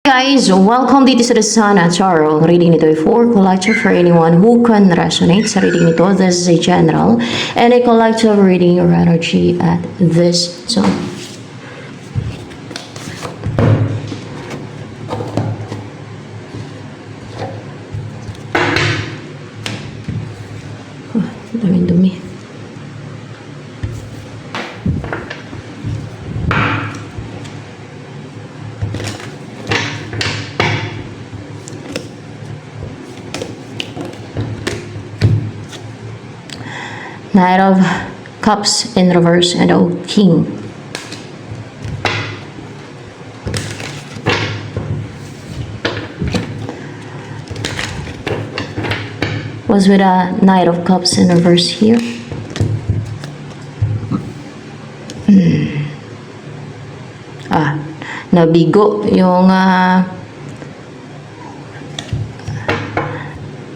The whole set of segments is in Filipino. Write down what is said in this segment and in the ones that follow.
Guys, welcome dito sa The Sun at Tarot. Ang reading nito ay for collective for anyone who can resonate. Sa reading nito, this is a general and a collective reading your energy at this zone. Daming dumi. Knight of Cups in reverse and the King. Was with a Knight of Cups in reverse here. Nabigo yung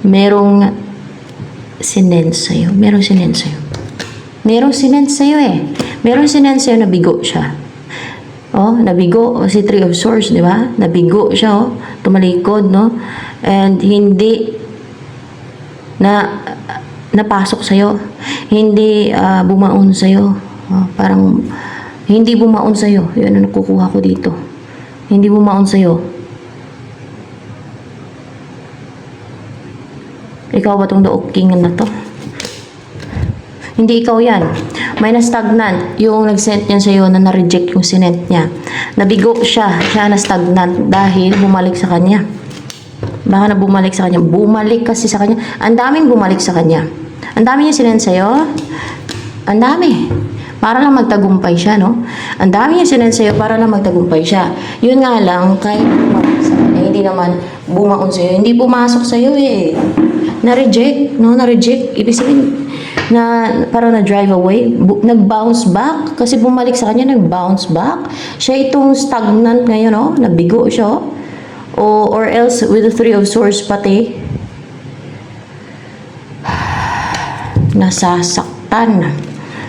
merong sinend sa'yo. Merong sinend sa'yo. Merong sinend sa'yo eh. Merong sinend sa'yo, nabigo siya. Oh, nabigo. Si Three of Swords, di ba? Nabigo siya, oh. Tumalikod, no? And hindi napasok sa'yo. Hindi bumaon sa'yo. Oh, parang hindi bumaon sa'yo. Yun ang nakukuha ko dito. Hindi bumaon sa'yo. Ikaw ba itong daokingan na to? Hindi ikaw yan. May na-stagnant yung nag-sent niya sa'yo na na-reject yung sinent niya. Nabigo siya. Siya na-stagnant dahil bumalik sa kanya. Baka na bumalik sa kanya. Bumalik kasi sa kanya. Ang daming bumalik sa kanya. Ang dami niya sinent sa'yo. Ang dami. Para lang magtagumpay siya, no? Ang dami niya sinent sa'yo para lang magtagumpay siya. Yun nga lang, kahit bumalik sa kanya, hindi naman bumaon sa'yo. Hindi pumasok sa'yo eh. Na-reject, no? Na-reject. Ibig sabihin, parang na-drive away. Nag-bounce back. Kasi bumalik sa kanya, nag-bounce back. Siya itong stagnant ngayon, no? Nabigo siya, or else, with the Three of Swords pati, nasasaktan.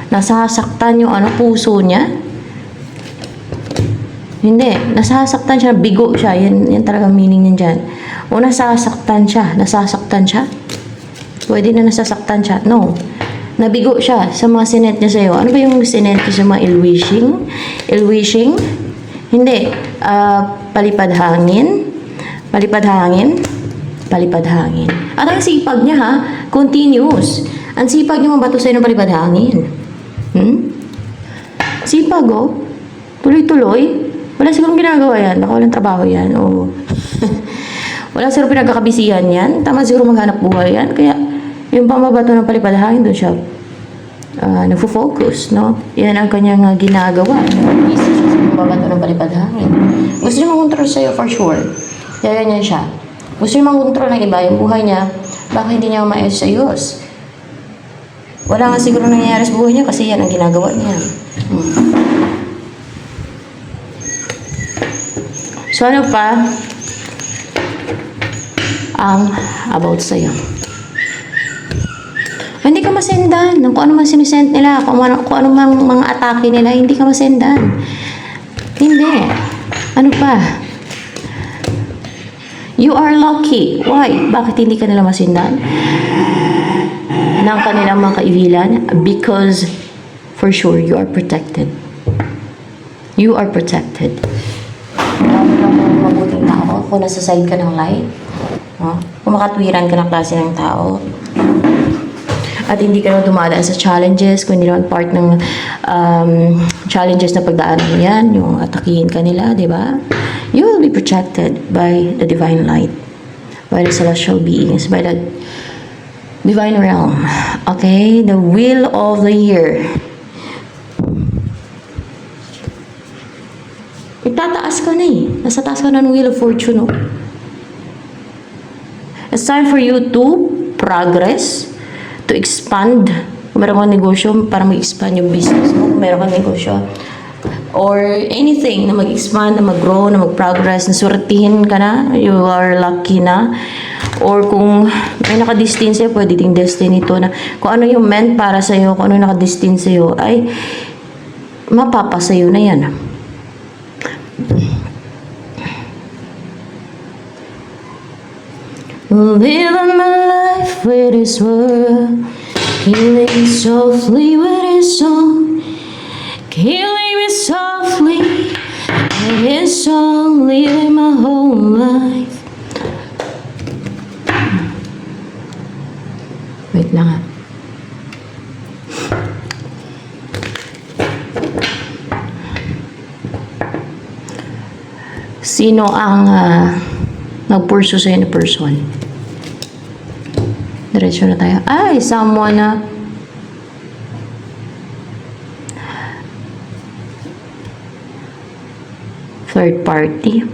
Nasasaktan yung puso niya. Hindi. Nasasaktan siya. Bigo siya. Yan talaga meaning niyan dyan. O nasasaktan siya. Nasasaktan siya. Pwede na nasasaktan siya. No. Nabigo siya sa mga sinent niya sa'yo. Ano ba yung sinent niya sa mga ill-wishing? Ill-wishing? Hindi. Palipad hangin. Palipad hangin. Palipad hangin. At ang sipag niya ha, continuous. Ang sipag niya mabato sa'yo ng palipad hangin. Sipag tuloy-tuloy. Wala sigurong ginagawa yan. Baka walang trabaho yan. Wala sigurong pinagkakabisihan yan. Tama siguro maghanap buhay yan. Kaya yung pamabato ng palipad hangin doon siya nagfo-focus, no? Yan ang kanyang ginagawa. Busy siya sa pamabato ng palipad hangin. Gusto niya mag-control sa'yo for sure. Kaya ganyan siya. Gusto niya mag-control ng iba, yung buhay niya, baka hindi niya maayos-ayos. Wala nga siguro nangyayari sa buhay niya kasi yan ang ginagawa niya. So ano pa ang about sa'yo? Hindi ka masendan. Kung ano man sinisend nila, kung ano mang mga atake nila, hindi ka masendan. Hindi. Ano pa? You are lucky. Why? Bakit hindi ka nila masendan? Ng kanilang mga kaibigan? Because for sure, you are protected. You are protected. Mabuting tao kung nasa side ka ng light. Kung makatwiran ka ng klase ng tao. At hindi ka naman dumadaan sa challenges, kung hindi naman part ng challenges na pagdaanan mo yan, yung atakihin ka nila, di ba? You will be protected by the divine light, by the celestial beings, by the divine realm. Okay? The wheel of the year. Itataas ka na eh. Nasa taas ka na ng wheel of fortune, no? It's time for you to progress, to expand. Kung meron kang negosyo, para mag-expand yung business mo. Kung meron kang negosyo, or anything na mag-expand, na mag-grow, na mag-progress, na surtihin ka na, you are lucky na. Or kung may nakadestin sa'yo, pwede ding destiny to na kung ano yung meant para sa'yo, kung ano yung nakadestin sa'yo, ay mapapasayo na yan. Living my life with his word, killing softly with his song, killing me softly with his song, living my whole life. Wait lang ah. Sino ang nag-pursue sa'yo na person? Diretso na tayo. Ay, someone na third party.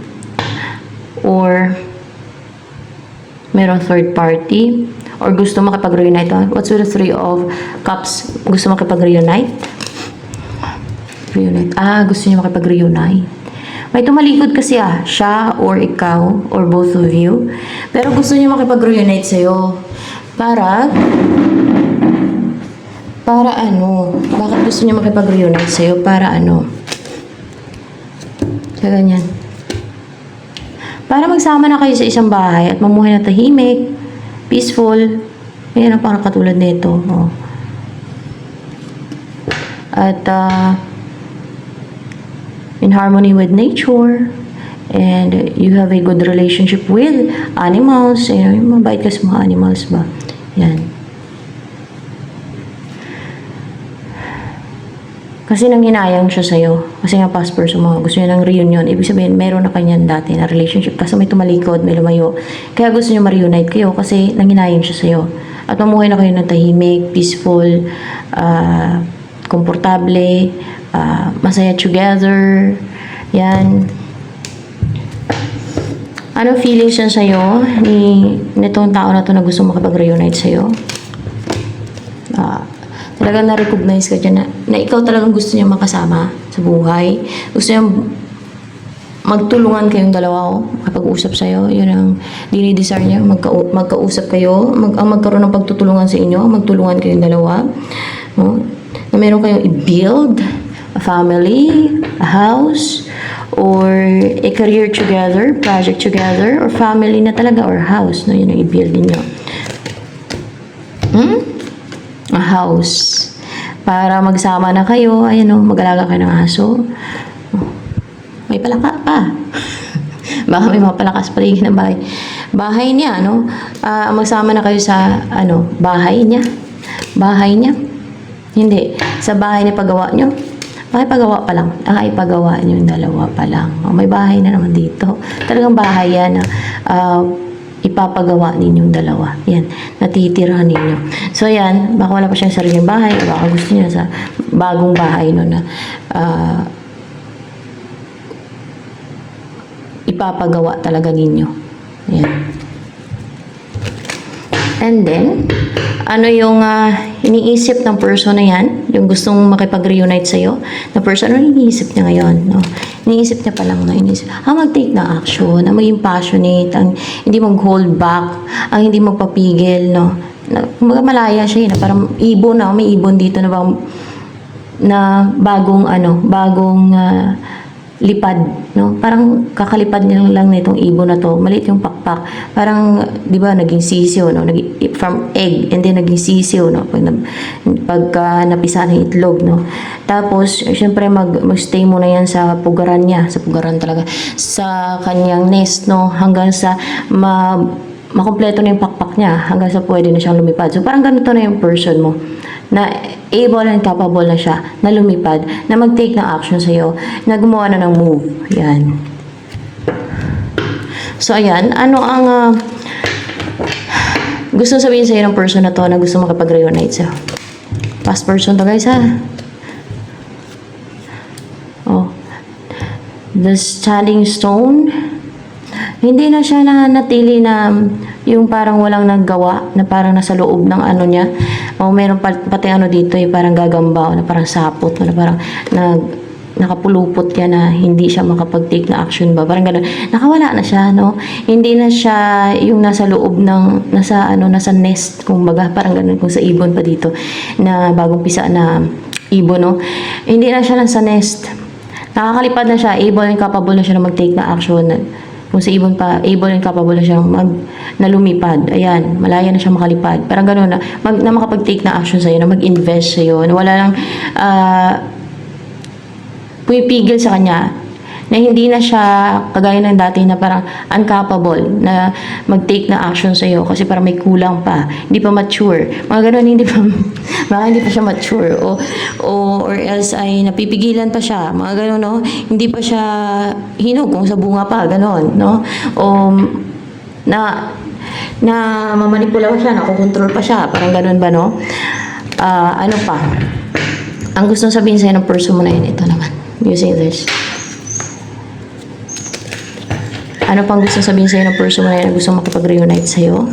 Or merong third party. Or gusto makipag-reunite. What's with the 3 of cups? Gusto makipag-reunite? Reunite. Gusto niya makipag-reunite. May tumalikod kasi siya or ikaw or both of you. Pero gusto niya makipag-reunite sa'yo. Para ano? Bakit gusto niya makipag-reunite sa'yo? Para ano? Sa ganyan. Para magsama na kayo sa isang bahay at mamuhay na tahimik, peaceful. Ayan ang parang katulad nito. Oh. At in harmony with nature, and you have a good relationship with animals. Yung mabait ka sa mga animals ba? Yan. Kasi nanghinayang siya sa'yo. Kasi nga past person mo, gusto niya ng reunion. Ibig sabihin, meron na kanyan dati na relationship. Kasi may tumalikod, may lumayo. Kaya gusto niya ma-reunite kayo kasi nanghinayang siya sa'yo. At mamuhay na kayo ng tahimik, peaceful, komportable, masaya together. Yan. Ano feelings yan sa'yo nitong tao na to na gusto makapag-reunite sa'yo? Talagang na-recognize ka dyan na ikaw talagang gusto niya makasama sa buhay. Gusto niya magtulungan kayong dalawa makapag-usap sa'yo. Yun ang dinidesire niya. Magkausap kayo. Magkaroon ng pagtutulungan sa inyo. Magtulungan kayong dalawa. No? Na meron kayong i-build a family, a house, or a career together, project together, or family na talaga, or house. No? Yun ang i-build ninyo. A house. Para magsama na kayo, ayan o, mag-alaga kayo ng aso. May palaka pa. Baka may mga palakas paligid ng bahay. Bahay niya, no? Magsama na kayo sa, bahay niya. Bahay niya. Hindi. Sa bahay na pagawa nyo. Pagawa pa lang. Ipagawa nyo yung dalawa pa lang. May bahay na naman dito. Talagang bahay yan na ipapagawa ninyong dalawa. Yan. Natitirahan ninyo. So, yan. Baka wala pa siyang sariling bahay. Baka gusto niya sa bagong bahay no, na ipapagawa talaga ninyo. Yan. And then, ano yung iniisip ng person na yan, yung gustong makipag-reunite sa'yo, na person, ano iniisip niya ngayon? No? Iniisip niya pa lang na mag-take na action, ang maging passionate, ang hindi mag-hold back, ang hindi magpapigil, no? Malaya siya na parang ibon na, may ibon dito na bagong lipad, no? Parang kakalipad niya lang nitong ibon na to. Maliit yung pakpak. Parang, di ba, naging sisiyo, no? From egg, and then naging sisiyo, no? Pagka napisa ng itlog, no? Tapos, syempre, mag-stay muna yan sa pugaran niya. Sa pugaran talaga. Sa kanyang nest, no? Hanggang sa makompleto na yung pakpak niya. Hanggang sa pwede na siyang lumipad. So, parang ganito na yung person mo. Na able and capable na siya na lumipad, na mag-take ng action sa'yo, na gumawa na ng move. Yan. So, ayan. Ano ang gusto sabihin sa'yo ng person na to na gusto makapag-reunite sa'yo? Past person to, guys, ha? Oh. The Standing Stone. Hindi na siya natili na yung parang walang naggawa, na parang nasa loob ng ano niya. O meron pati dito, parang gagamba, na parang sapot, na parang nakapulupot yan na hindi siya makapag-take na action ba. Parang gano'n. Nakawala na siya, no? Hindi na siya yung nasa loob ng, nasa nest, kumbaga, parang gano'n, kung sa ibon pa dito, na bagong pisa na ibon, no? Hindi na siya nasa nest. Nakakalipad na siya, able and capable na siya na mag-take na action. Kung sa ibon pa, able and capable na siyang na lumipad. Ayan, malaya na siyang makalipad. Parang gano'n na, na makapag-take na action sa'yo, na mag-invest sa'yo, na wala lang pumipigil sa kanya, na hindi na siya kagaya ng dati na parang incapable na mag-take na action sa iyo kasi parang may kulang pa, hindi pa mature. Mga ganun, hindi pa baka hindi pa siya mature or else ay napipigilan pa siya. Mga ganun, no? Hindi pa siya hinog kung sa bunga pa, ganun, no? O na mamanipula pa siya, nakokontrol pa siya, parang ganun ba, no? Ano pa? Ang gusto sabihin sa'yo ng person mo na yun, ito naman. Using this. Ano pang gusto sabihin sa'yo ng person mo na yun na gusto makipag-reunite sa'yo?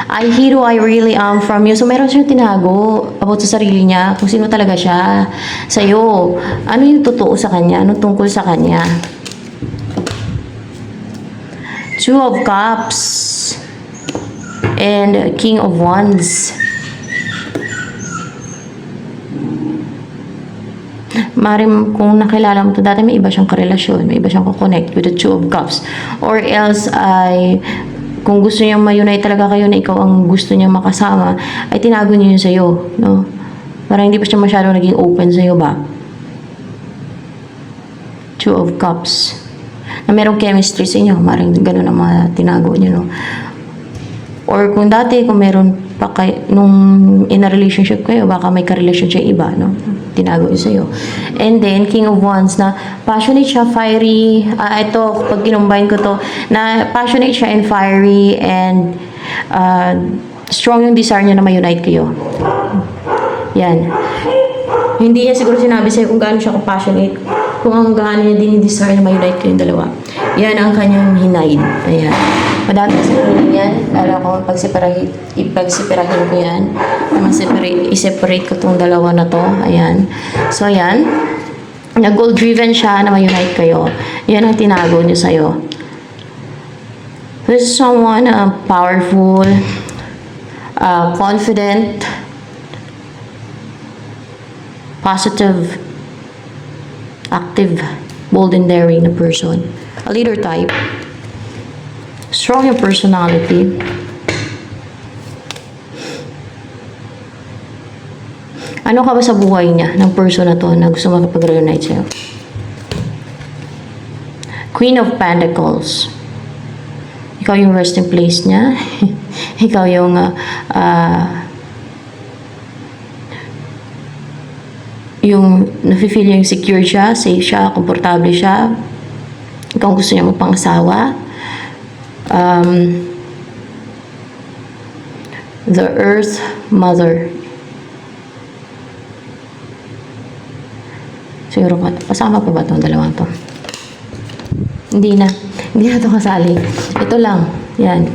I hate who I really am from you. So, meron siyang tinago about sa sarili niya, kung sino talaga siya sa'yo. Ano yung totoo sa kanya? Ano tungkol sa kanya? Two of Cups and King of Wands. Marim, kung nakilala mo to dati, may iba siyang karelasyon, may iba siyang kukonect with the Two of Cups. Or else ay, kung gusto niyang ma-unite talaga kayo na ikaw ang gusto niyang makasama, ay tinago niyo yun sa'yo, no? Parang hindi pa siya masyadong naging open sa'yo ba? Two of Cups. Na merong chemistry sa inyo, maring gano'n ang mga tinago niyo, no? Or kung dati, kung meron pa kayo, nung in a relationship kayo, baka may karelasyon siya iba, no? Tinago yun sa'yo. And then, King of Wands na passionate siya, fiery. Ito, pag kinumbine ko to, na passionate siya and fiery and strong yung desire niya na ma-unite kayo. Yan. Hindi niya siguro sinabi sa'yo kung gaano siya passionate, kung ang gaano niya din yung desire na ma-unite kayong dalawa. Yan ang kanyang hinaid. Ayan. Madami sa feeling yan. Lalo ko, ipagsipirahin ko yan. I-separate ko tong dalawa na to. Ayan. So, ayan. Nag-goal-driven siya na ma-unite kayo. Yan ang tinago niyo sa'yo. This is someone powerful, confident, positive, active, bold and daring na person. A leader type. Strong yung personality. Ano ka ba sa buhay niya ng person na to na gusto makipag-reunite sa'yo? Queen of Pentacles. Ikaw yung resting place niya. Ikaw yung nafe-feel yung secure siya, safe siya, komportable siya. Ikaw gusto niya magpang-asawa. The Earth Mother. Siguro pasama pa ba itong dalawang to? Hindi na ito kasali. Ito lang. Yan.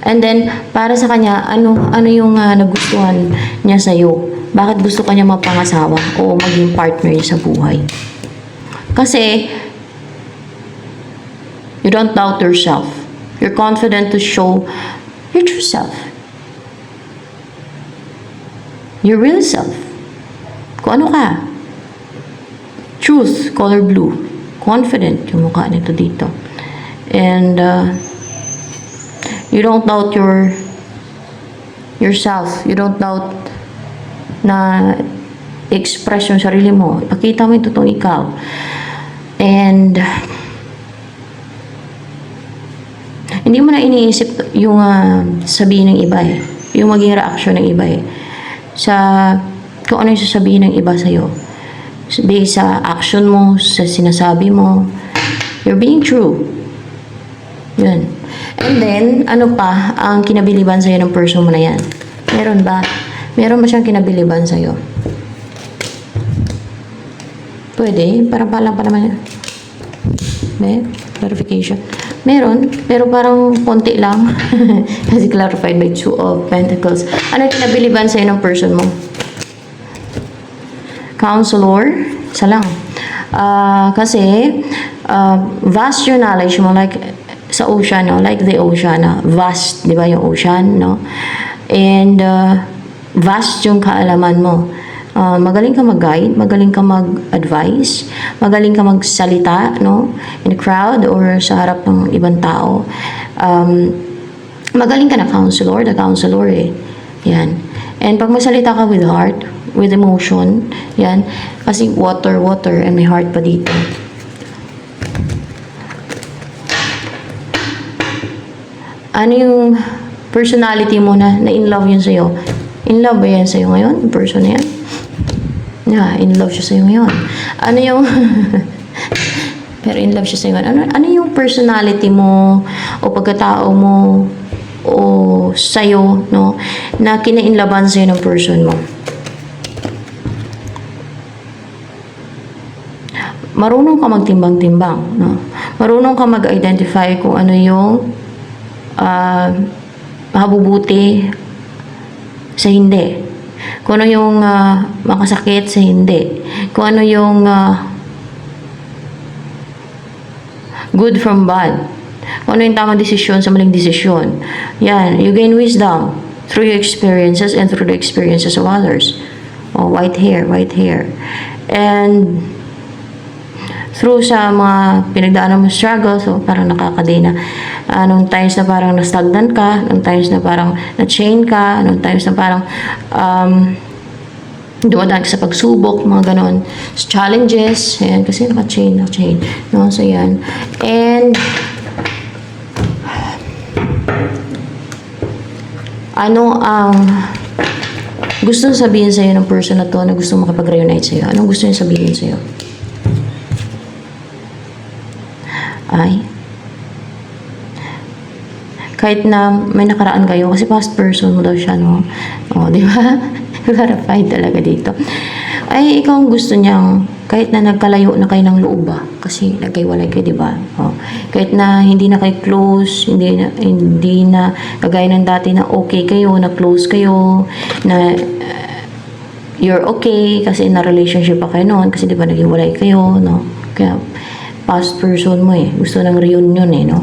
And then, para sa kanya, ano yung nagustuhan niya sa'yo? Bakit gusto kanya mapangasawa o maging partner niya sa buhay? Kasi, you don't doubt yourself. You're confident to show your true self. Your real self. Kung ano ka. Truth, color blue. Confident yung mukha nito dito. And you don't doubt yourself. You don't doubt na express yung sarili mo. Ipakita mo yung totoong ikaw. And hindi mo na iniisip yung sabihin ng iba eh. Yung maging reaction ng iba eh. Sa kung ano yung sasabihin ng iba sa'yo. Based sa action mo, sa sinasabi mo. You're being true. Yun. And then, ano pa ang kinabiliban sa'yo ng person mo na yan? Meron ba? Meron ba siyang kinabiliban sa'yo? Pwede. Parang palang pa naman yan. Clarification. Meron, pero parang konti lang. Kasi clarified by Two of Pentacles. Ano yung kinabiliban sa'yo ng person mo? Counselor, isa lang. Kasi, vast your knowledge mo, like sa ocean, no? Like the ocean, vast, di ba yung ocean, no? And, vast yung kaalaman mo. Magaling ka mag-guide, magaling ka mag-advise, magaling ka magsalita, no? In a crowd or sa harap ng ibang tao. Magaling ka na counselor, the counselor eh. Yan. And pag magsalita ka with heart, with emotion, yan. Kasi water, and may heart pa dito. Ano yung personality mo na in love yun sa'yo? In love ba yan sa'yo ngayon? Yung person na yan? Yeah, in love siya sa'yo ngayon. Ano yung... Pero in love siya sa'yo ngayon. Ano yung personality mo o pagkatao mo o sa'yo, no? Na kinainlaban sa'yo ng person mo? Marunong ka magtimbang-timbang, no? Marunong ka mag-identify kung ano yung mabubuti sa hindi. Kung ano yung makasakit sa hindi. Kung ano yung good from bad. Kung ano yung tamang desisyon sa maling desisyon. Yan. You gain wisdom through your experiences and through the experiences of others. Oh, white hair. And through sa mga pinagdaanan mo struggle, so parang nakakadena. Nung times na parang na-stagnant ka, nung times na parang na-chain ka, nung times na parang dumadaan ka sa pagsubok, mga ganon. Challenges, ayan, kasi naka-chain. No? So, yan. And, ano ang gusto sabihin sa'yo ng person na to na gusto makipag-reunite sa'yo? Anong gusto niya sabihin sa'yo? Ay, kahit na may nakaraan kayo, kasi past person mo daw siya, no? O, di ba? Verified talaga dito. Ay, ikaw ang gusto niyang, kahit na nagkalayo na kayo ng loob ba? Kasi nagkaiwalay kayo, di ba? O, kahit na hindi na kayo close, hindi na kagaya ng dati na okay kayo, na close kayo, na you're okay, kasi na relationship pa kayo noon, kasi di ba naghiwalay kayo, no? Kaya, past person mo eh. Gusto ng reunion eh, no?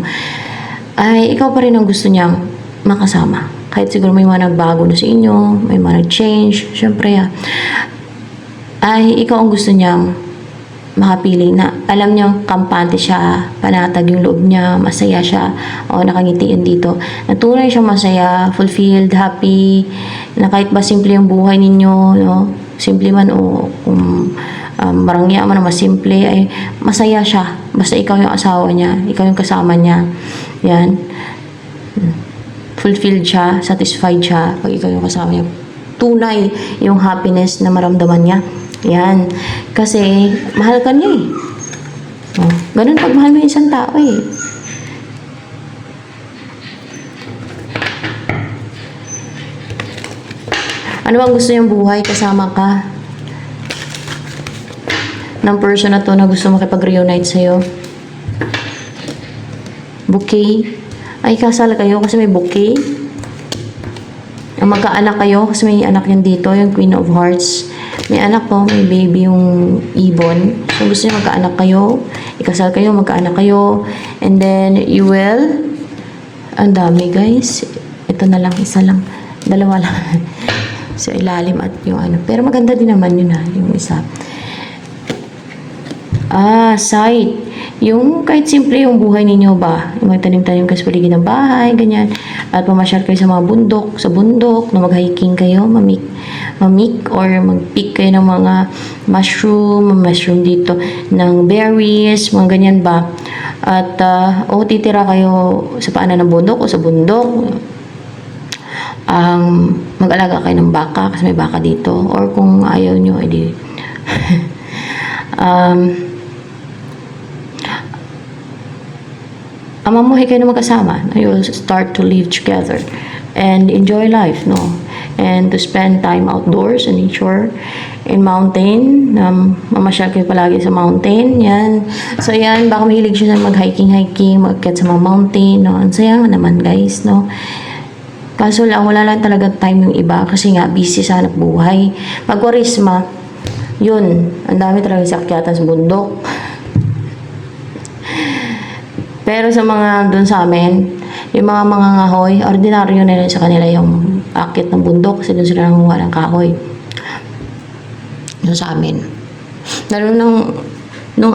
Ay, ikaw pa rin ang gusto niyang makasama. Kahit siguro may mga nagbago na sa inyo, may mga nag-change, syempre ay, ikaw ang gusto niyang makapiling na alam niyang kampante siya, panatag yung loob niya, masaya siya, o nakangiti yun dito. Natunay siyang masaya, fulfilled, happy, na kahit ba simple yung buhay ninyo, no? Simple man o marangya man na mas simple, ay masaya siya. Basta ikaw yung asawa niya, ikaw yung kasama niya. Yan. Fulfilled siya, satisfied siya pag ikaw yung kasama niya. Tunay yung happiness na maramdaman niya. Yan. Kasi mahal ka niya eh. Oh, ganun pag mahal mo yung isang tao eh. Ano bang gusto niyang buhay kasama ka ng person na to na gusto makipag-reunite sa'yo? Bouquet. Ay, kasal kayo kasi may bouquet. Magkaanak kayo kasi may anak yan dito, yung Queen of Hearts. May anak po, may baby yung ibon. So, gusto niya magkaanak kayo. Ikasal kayo, magkaanak kayo. And then, you will... Ang dami, guys. Ito na lang, isa lang. Dalawa lang. Sa ilalim at yung ano. Pero maganda din naman yun yung isa. Sight. Yung kahit simple yung buhay ninyo ba? Yung magtanim-tanim kayo sa paligid ng bahay, ganyan. At mamasyal kayo sa mga bundok, sa bundok, na mag-hiking kayo, mamik or mag-pick kayo ng mga mushroom dito, ng berries, mga ganyan ba? At, titira kayo sa paanan ng bundok o sa bundok. Mag-alaga kayo ng baka, kasi may baka dito. Or kung ayaw nyo, edi... mamuhay kayo na magkasama. You will start to live together and enjoy life, no? And to spend time outdoors in nature, in mountain. Mamasyal kayo palagi sa mountain. Yan. So, yan. Baka mahilig siya na mag-hiking, mag-akyat sa mga mountain, no? Ang saya nga naman, guys, no? Kaso lang, wala lang talaga time yung iba kasi nga, busy sa hanap buhay. Pag-warisma, yun. Ang dami talaga sa akyatan sa bundok. Pero sa mga doon sa amin, yung mga ngahoy, ordinaryo na rin sa kanila yung akit ng bundok kasi doon sila nangunguha ng kahoy. Yun sa amin. Lalo nung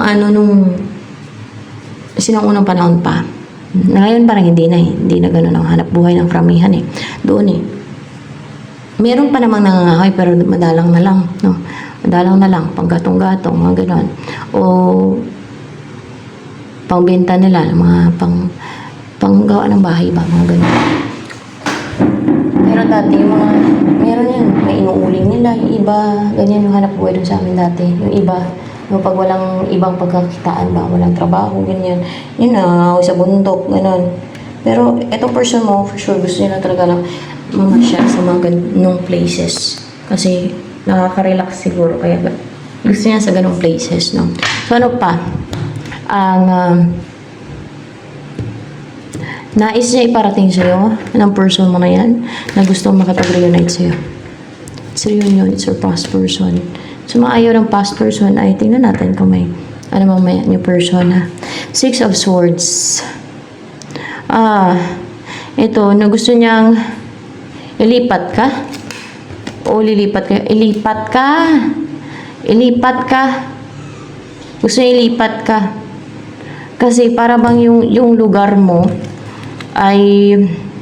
sinang unang panahon pa. Ngayon parang hindi na eh. Hindi na ganun ang hanap buhay ng framihan eh. Doon eh. Meron pa namang nangangahoy pero madalang na lang. No? Madalang na lang. Panggatong-gatong, mga ganon. O pangbenta nila, mga panggawa ng bahay ba, mga ganon. Pero dati yung mga, meron yan, may inuuling nila, yung iba, ganyan yung hanap buhay dun sa amin dati. Yung iba, yung pag walang ibang pagkakitaan ba, walang trabaho, ganyan. Yun na, sa bundok, ganon. Pero itong person mo, for sure, gusto nila talaga lang mamasyal sa mga ganong places. Kasi nakaka-relax siguro, kaya gusto niya sa ganong places, no? So ano pa? Ang nais niya iparating sa'yo ng person mo na yan na gusto makapag-reunite sa'yo. It's a reunion, it's your past person. So maayaw ng past person ay tingnan natin kung may ano mamaya new person ha. 6 of Swords. Ito na gusto niyang ilipat ka o lilipat ka. Ilipat ka. Gusto niya ilipat ka. Kasi para bang yung lugar mo ay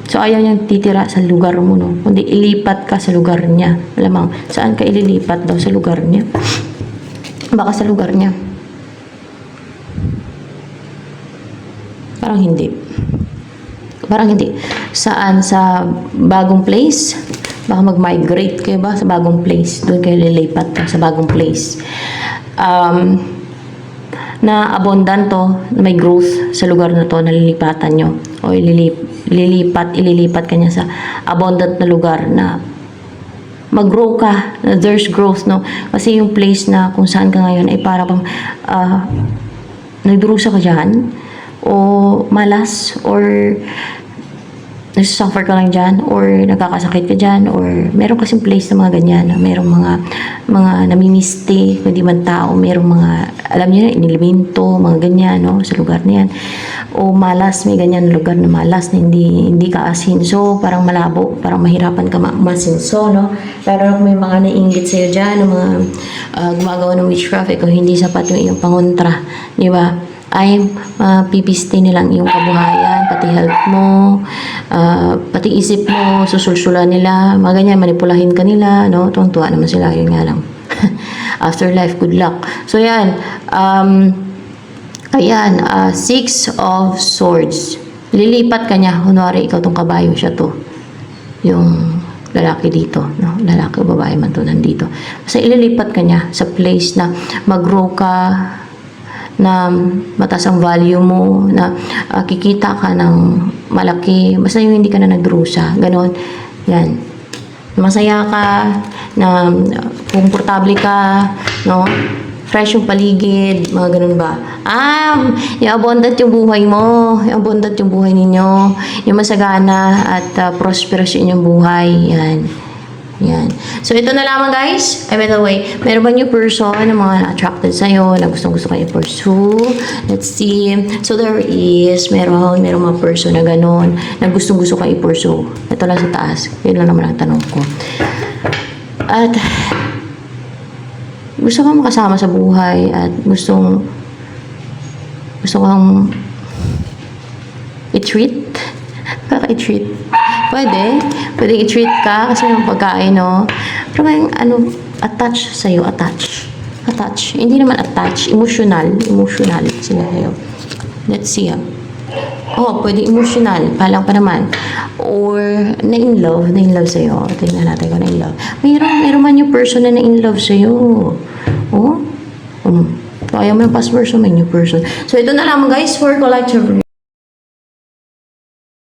so ayaw niyang titira sa lugar mo, no? Kundi ilipat ka sa lugar niya. Alamang, saan ka ililipat daw? Sa lugar niya. Baka sa lugar niya. Parang hindi. Parang hindi. Saan? Sa bagong place? Baka mag-migrate kayo ba sa bagong place? Doon kayo lilipat ka sa bagong place. Na abundant to, may growth sa lugar na to, nalilipatan nyo. O ililipat ka niya sa abundant na lugar na mag-grow ka, na there's growth, no? Kasi yung place na kung saan ka ngayon ay para bang nagdurusa ka dyan, o malas, or nasa-suffer ka lang dyan, or nakakasakit ka dyan, or meron kasing place na mga ganyan, merong mga namimiste, hindi man tao, merong mga, alam niyo na, inilimento, mga ganyan, no, sa lugar na yan. O malas, may ganyan lugar na malas na hindi ka asinso, parang malabo, parang mahirapan ka masinso, no. Pero kung may mga naiinggit sa'yo dyan, mga gumagawa ng witchcraft, kung hindi sapat yung iyong pangontra, di ba? Ay pipiste nilang iyong kabuhayan, pati health mo, pati isip mo, susulsulan nila, mga ganyan, manipulahin ka nila, no? Tuwang-tuwa naman sila, yun nga lang. Afterlife, good luck. So, yan. Ayan, 6 of Swords. Lilipat ka niya, kunwari ikaw tong kabayo, siya to. Yung lalaki dito, no? Lalaki o babae man to nandito. Basta ililipat ka niya sa place na mag-grow ka, na mataas ang value mo, na kikita ka ng malaki, basta yung hindi ka na nagdurusa, ganon, yan. Masaya ka, na komportable ka, no? Fresh yung paligid, mga ganun ba? Yung abundant yung buhay mo, yung abundant yung buhay ninyo, yung masagana at prosperous yung buhay, yan. Yan. So, ito na lamang guys. By the way, meron ba new person na mga attracted sa'yo, na gustong-gusto kayo pursue? Let's see. So, there is, meron mga person na gano'n, na gustong-gusto kayo pursue. Ito lang sa taas. Yun lang naman ang tanong ko. At, gusto kang makasama sa buhay at gusto kang i-treat? Kaka-i-treat? Pwede i-treat ka kasi yung pagkain, no? Pero yung attach sa'yo, attach. Hindi naman attach, emotional sila sa'yo. Let's see, pwede emotional, palang pa naman. Or, na-in love sa'yo. Tingnan natin kung na-in love. Mayroon man yung person na na-in love sa'yo. So, ayaw mo yung past person, may new person. So, ito na lamang guys for collective